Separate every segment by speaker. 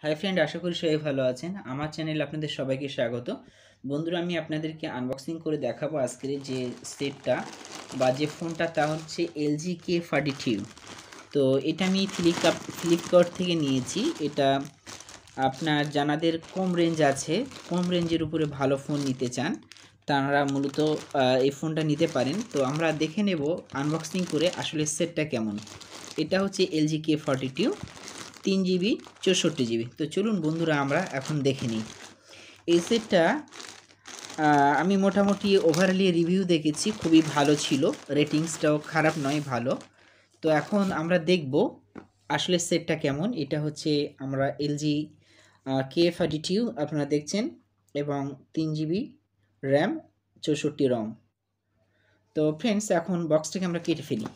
Speaker 1: Hi friend, আশা করি সবাই ভালো আছেন। আমার চ্যানেলে আপনাদের সবাইকে স্বাগত। বন্ধুরা, আমি আপনাদেরকে আনবক্সিং করে দেখাবো আজকের যে সেটটা বা যে ফোনটা, তা হচ্ছে LG K42। তো এটা আমি ফ্লিপকার্ট থেকে নিয়েছি। এটা আপনার যাদের কম রেঞ্জ আছে, কম রেঞ্জের উপরে ভালো ফোন নিতে চান, তারা মূলত এই ফোনটা নিতে পারেন। তো আমরা দেখে নেব আনবক্সিং করে আসলে সেটটা কেমন। এটা হচ্ছে LG K42 3 GB 64 GB। তো চলুন বন্ধুরা, আমরা এখন দেখে নিই এই সেটটা। আমি মোটামুটি ওভারঅলি রিভিউ দেখেছি, খুবই ভালো ছিল, রেটিংসটাও খারাপ নয়, ভালো। তো এখন আমরা দেখব আসলে সেটটা কেমন। এটা হচ্ছে আমরা LG K42 আপনারা দেখছেন, এবং 3 GB র্যাম, 64 রম। তো ফ্রেন্ডস, এখন বক্সটাকে আমরা কেটে ফেলি।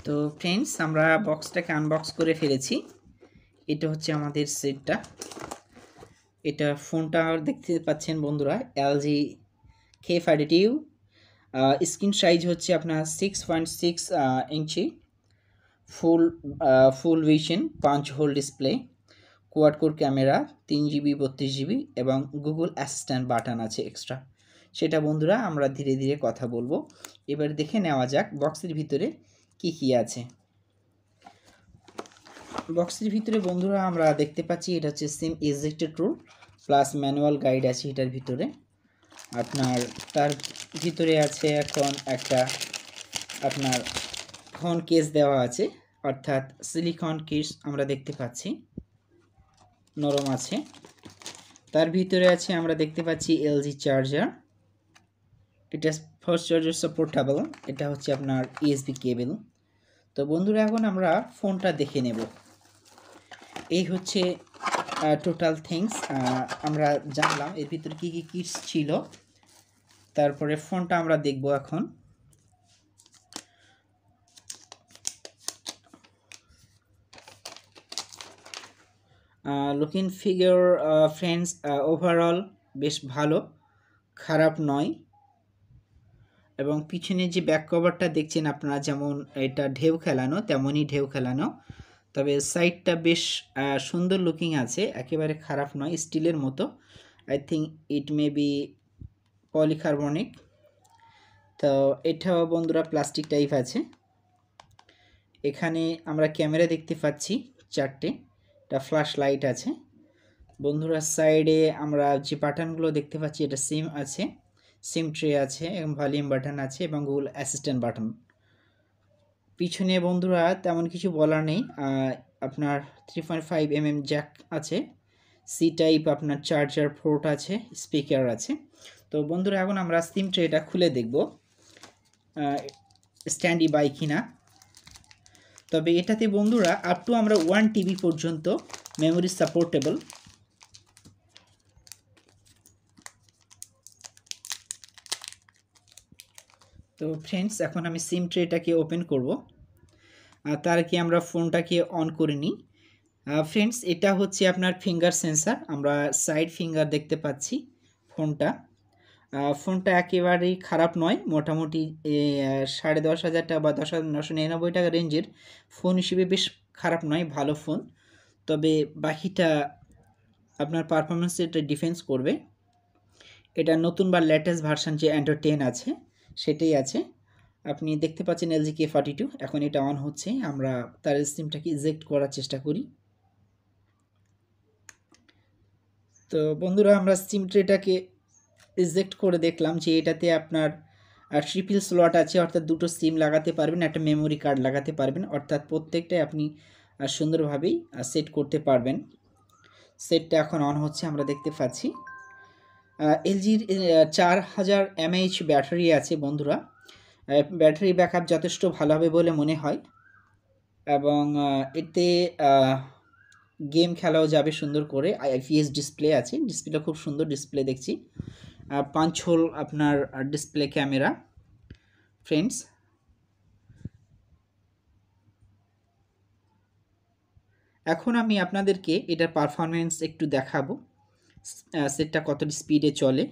Speaker 1: তো ফ্রেন্ডস, আমরা বক্সটাকে আনবক্স করে ফেলেছি। এটা হচ্ছে আমাদের সেটটা। এটা ফোনটা দেখতে পাচ্ছেন বন্ধুরা, LG K42। স্ক্রিন সাইজ হচ্ছে আপনার 6.6 inch, full full vision punch hole display, quad core camera, 3 GB 32 GB, এবং গুগল অ্যাসিস্ট্যান্ট বাটন আছে এক্সট্রা। সেটা বন্ধুরা আমরা ধীরে ধীরে কথা বলবো। এবার দেখে নেওয়া যাক বক্সের ভিতরে কি কি আছে। বক্সের ভিতরে বন্ধুরা আমরা দেখতে পাচ্ছি এটা হচ্ছে সিম ইজেক্টেড রুল প্লাস ম্যানুয়াল গাইড আছে এটার ভিতরে। আপনার তার ভিতরে আছে এখন একটা আপনার ফোন কেস দেওয়া আছে, অর্থাৎ সিলিকন কেস আমরা দেখতে পাচ্ছি, নরম আছে। তার ভিতরে আছে আমরা দেখতে পাচ্ছি LG চার্জার। এটা ফাস্ট চার্জার সাপোর্টেবল। এটা হচ্ছে আপনার USB কেবল। তো বন্ধুরা, এখন আমরা ফোনটা দেখে নেব। এই হচ্ছে টোটাল থিংস আমরা জানলাম এর ভিতরে কী কী কিটস ছিল। তারপরে ফোনটা আমরা দেখব এখন। লুকিং ফিগার ফ্রেন্ডস, ওভারঅল বেশ ভালো, খারাপ নয়। এবং পিছনে যে ব্যাক কভারটা দেখছেন আপনারা, যেমন এটা ঢেউ খেলানো, তেমনই ঢেউ খেলানো। তবে সাইডটা বেশ সুন্দর লুকিং আছে, একেবারে খারাপ নয়, স্টিলের মতো। I think it may be polycarbonic. তো এটাও বন্ধুরা প্লাস্টিক টাইপ আছে। এখানে আমরা ক্যামেরা দেখতে পাচ্ছি 4টে, এটা ফ্ল্যাশ লাইট আছে বন্ধুরা। সাইডে আমরা যে বাটনগুলো দেখতে পাচ্ছি, এটা সিম আছে, সিম ট্রে আছে, এবং ভলিউম বাটন আছে, এবং গুগল অ্যাসিস্ট্যান্ট বাটন। পিছনে বন্ধুরা তেমন কিছু বলার নেই। আপনার 3.5 mm জ্যাক আছে, সি টাইপ আপনার চার্জার পোর্ট আছে, স্পিকার আছে। তো বন্ধুরা, এখন আমরা সিম ট্রেটা খুলে দেখব স্ট্যান্ডি বাই কিনা। তবে এটাতে বন্ধুরা আপ টু আমরা 1 TB পর্যন্ত মেমোরি সাপোর্টেবল। তো ফ্রেন্ডস, এখন আমি সিম ট্রেটাকে ওপেন করব। তার আগে আমরা ফোনটাকে অন করে নিই। ফ্রেন্ডস, এটা হচ্ছে আপনার ফিঙ্গার সেন্সার। আমরা সাইড ফিঙ্গার দেখতে পাচ্ছি ফোনটা একেবারেই খারাপ নয়, মোটামুটি 10,500 টাকা বা 10,999 টাকা রেঞ্জের ফোন হিসেবে বেশ খারাপ নয়, ভালো ফোন। তবে বাকিটা আপনার পারফরমেন্স এটা ডিফেন্স করবে। এটা নতুন বা লেটেস্ট ভার্সন যে অ্যান্ড্রয়েড 10 আছে সেটাই আছে। আপনি দেখতে পাচ্ছেন LG K42। এখন এটা অন হচ্ছে, আমরা তার সিমটাকে ইজেক্ট করার চেষ্টা করি। তো বন্ধুরা, আমরা সিম ট্রেটাকে ইজেক্ট করে দেখলাম যে এটাতে আপনার ট্রিপল স্লট আছে, অর্থাৎ দুটো সিম লাগাতে পারবেন, একটা মেমোরি কার্ড লাগাতে পারবেন, অর্থাৎ প্রত্যেকটাই আপনি সুন্দরভাবেই সেট করতে পারবেন। সেটটা এখন অন হচ্ছে, আমরা দেখতে পাচ্ছি। LGর 4000 mAh ব্যাটারি আছে বন্ধুরা। ব্যাটারি ব্যাকআপ যথেষ্ট ভালো হবে বলে মনে হয়। এবং এতে গেম খেলাও যাবে সুন্দর করে। আইপিএস ডিসপ্লে আছে, ডিসপ্লেটা খুব সুন্দর ডিসপ্লে দেখছি। 5 হোল আপনার ডিসপ্লে ক্যামেরা ফ্রেন্ডস। এখন আমি আপনাদেরকে এটার পারফরমেন্স একটু দেখাবো, সেটটা কতটা স্পিডে চলে।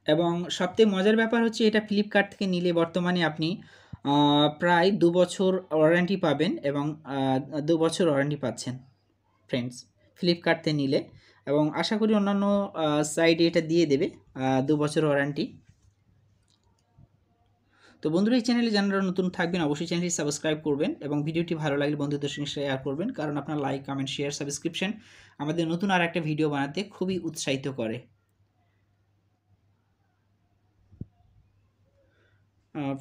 Speaker 1: এবং সবথেকে মজার ব্যাপার হচ্ছে এটা ফ্লিপকার্ট থেকে নিলে বর্তমানে আপনি প্রায় 2 বছর ওয়ারেন্টি পাবেন, এবং 2 বছর ওয়ারেন্টি পাচ্ছেন ফ্রেন্ডস ফ্লিপকার্ট থেকে নিলে। এবং আশা করি অন্যান্য সাইটে এটা দিয়ে দেবে 2 বছর ওয়ারেন্টি। তো বন্ধুরা, এই চ্যানেলে যারা নতুন থাকবেন অবশ্যই চ্যানেলটি সাবস্ক্রাইব করবেন, এবং ভিডিওটি ভালো লাগলে বন্ধুদের সঙ্গে শেয়ার করবেন, কারণ আপনার লাইক, কমেন্ট, শেয়ার, সাবস্ক্রিপশন আমাদের নতুন আর একটা ভিডিও বানাতে খুবই উৎসাহিত করে।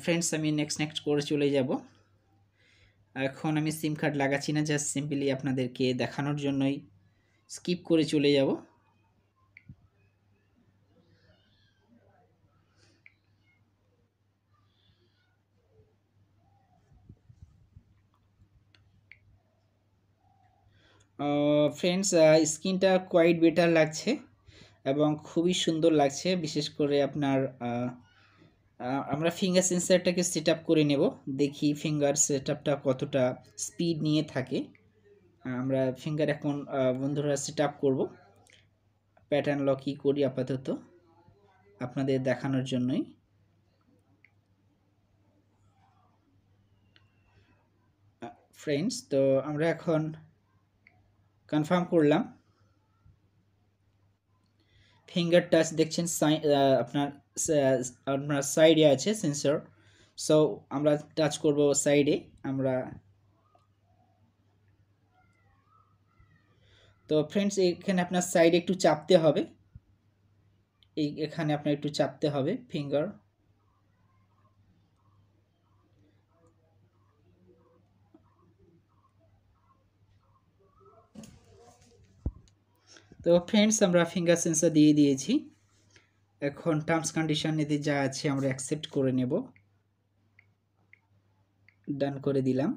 Speaker 1: ফ্রেন্ডস, আমি নেক্সট করে চলে যাব। এখন আমি সিম কার্ড লাগাচ্ছি না, জাস্ট সিম্পলি আপনাদেরকে দেখানোর জন্যই স্কিপ করে চলে যাব। ফ্রেন্ডস, স্ক্রিনটা কোয়াইট বেটার লাগছে এবং খুবই সুন্দর লাগছে। বিশেষ করে আপনার আমরা ফিঙ্গার সেন্সারটাকে সেট আপ করে নেব, দেখি ফিঙ্গার সেট আপটা কতটা স্পিড নিয়ে থাকে। আমরা ফিঙ্গার এখন বন্ধুরা সেট আপ করবো, প্যাটার্ন লকই করি আপাতত আপনাদের দেখানোর জন্যই। ফ্রেন্ডস, তো আমরা এখন কনফার্ম করলাম। ফিঙ্গার টাচ দেখছেন, আপনার আপনার সাইডে আছে সেন্সর, সো আমরা টাচ করব সাইডে আমরা। তো ফ্রেন্ডস, এখানে আপনার সাইডে একটু চাপতে হবে, এখানে আপনার একটু চাপতে হবে ফিঙ্গার। তো ফ্রেন্ডস, আমরা ফিঙ্গার সেন্সর দিয়ে দিয়েছি। এখন টার্মস কন্ডিশন এতে যা আছে আমরা অ্যাকসেপ্ট করে নেব, ডান করে দিলাম।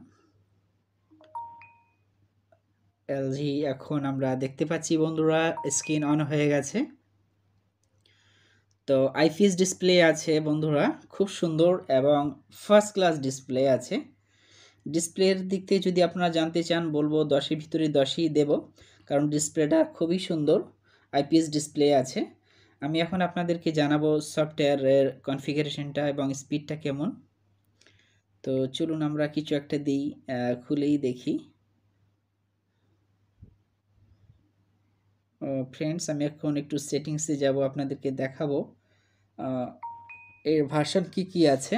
Speaker 1: এলজি এখন আমরা দেখতে পাচ্ছি বন্ধুরা স্ক্রিন অন হয়ে গেছে। তো আইপিএস ডিসপ্লে আছে বন্ধুরা, খুব সুন্দর এবং ফার্স্ট ক্লাস ডিসপ্লে আছে। ডিসপ্লের দিক থেকে যদি আপনারা জানতে চান বলবো 10-এর ভিতরে 10ই দেব, কারণ ডিসপ্লেটা খুবই সুন্দর, আইপিএস ডিসপ্লে আছে। আমি এখন আপনাদেরকে জানাবো সফটওয়্যারের কনফিগারেশনটা এবং স্পিডটা কেমন। তো চলুন আমরা কিছু একটা দিই, খুলেই দেখি। ফ্রেন্ডস, আমি এখন একটু সেটিংসে যাব, আপনাদেরকে দেখাবো এর ভার্সন কি আছে।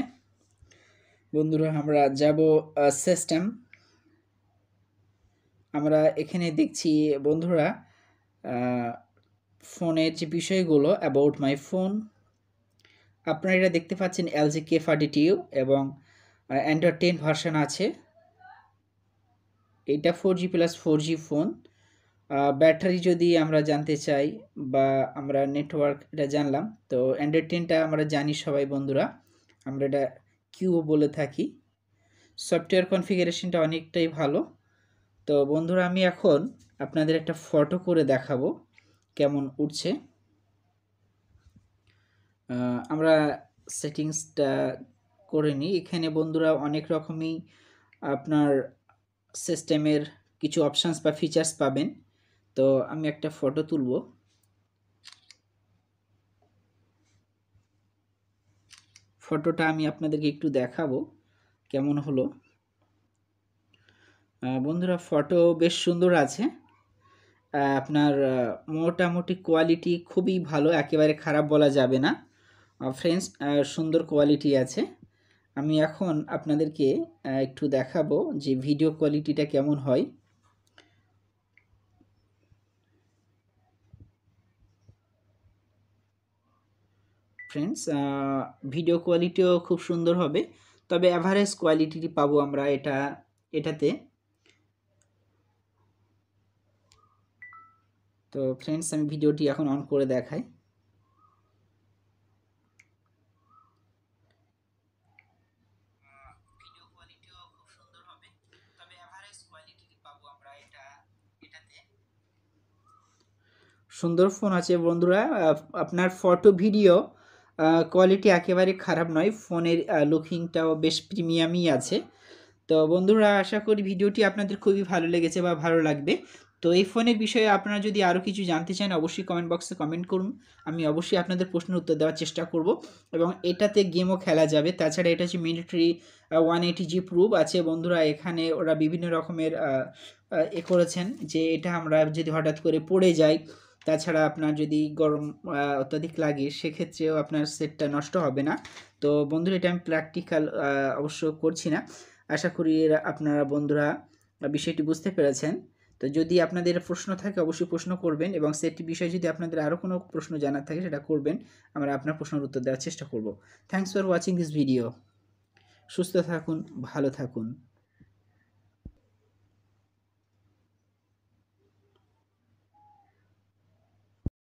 Speaker 1: বন্ধুরা, আমরা যাব সিস্টেম। আমরা এখানে দেখছি বন্ধুরা ফোনের যে বিষয়গুলো, অ্যাবাউট মাই ফোন, আপনারা এটা দেখতে পাচ্ছেন এলজি K42 এবং অ্যান্ড্রয়েড 10 ভার্সন আছে। এটা 4G plus 4G phone. Battery যদি আমরা জানতে চাই বা আমরা নেটওয়ার্ক এটা জানলাম, তো অ্যান্ড্রয়েড 10টা আমরা জানি সবাই বন্ধুরা, আমরা এটা কিউও বলে থাকি। সফটওয়্যার কনফিগারেশনটা অনেকটাই ভালো। তো বন্ধুরা, আমি এখন আপনাদের একটা ফটো করে দেখাবো কেমন উঠছে। আমরা সেটিংসটা করে নিই। এখানে বন্ধুরা অনেক রকমই আপনার সিস্টেমের কিছু অপশানস বা ফিচার্স পাবেন। তো আমি একটা ফটো তুলব। ফটোটা আমি আপনাদেরকে একটু দেখাবো কেমন হলো। বন্ধুরা, ফটো বেশ সুন্দর আছে। আপনার মোটামুটি কোয়ালিটি খুবই ভালো, একেবারে খারাপ বলা যাবে না ফ্রেন্ডস, সুন্দর কোয়ালিটি আছে। আমি এখন আপনাদেরকে একটু দেখাবো যে ভিডিও কোয়ালিটিটা কেমন হয়। ফ্রেন্ডস, ভিডিও কোয়ালিটিও খুব সুন্দর হবে, তবে অ্যাভারেজ কোয়ালিটি পাবো আমরা এটাতে। তো ফ্রেন্ডস, আমি ভিডিওটি এখন অন করে দেখাই। ভিডিও কোয়ালিটিও খুব সুন্দর হবে, তবে অ্যাভারেজ কোয়ালিটি সুন্দর ফোন আছে বন্ধুরা। আপনার ফটো ভিডিও কোয়ালিটি একেবারে খারাপ নয়, ফোনের লুকিংটাও বেশ প্রিমিয়ামই আছে। তো বন্ধুরা, আশা করি ভিডিওটি আপনাদের খুবই ভালো লেগেছে বা ভালো লাগবে। তো এই ফোনের বিষয়ে আপনারা যদি আরও কিছু জানতে চান অবশ্যই কমেন্ট বক্সে কমেন্ট করুন। আমি অবশ্যই আপনাদের প্রশ্নের উত্তর দেওয়ার চেষ্টা করব, এবং এটাতে গেমও খেলা যাবে। তাছাড়া এটা হচ্ছে মিলিটারি 180G প্রুফ আছে বন্ধুরা। এখানে ওরা বিভিন্ন রকমের করেছেন যে এটা আমরা যদি হঠাৎ করে পড়ে যাই, তাছাড়া আপনার যদি গরম অত্যাধিক লাগে সেক্ষেত্রেও আপনার সেটটা নষ্ট হবে না। তো বন্ধুরা, এটা আমি প্র্যাকটিক্যাল অবশ্য করছি না। আশা করি আপনারা বন্ধুরা বিষয়টি বুঝতে পেরেছেন। তো যদি আপনাদের প্রশ্ন থাকে অবশ্যই প্রশ্ন করবেন, এবং সেটটি বিষয়ে যদি আপনাদের আরও কোনো প্রশ্ন জানার থাকে সেটা করবেন। আমরা আপনার প্রশ্নের উত্তর দেওয়ার চেষ্টা করব। Thanks for watching this video. সুস্থ থাকুন, ভালো থাকুন।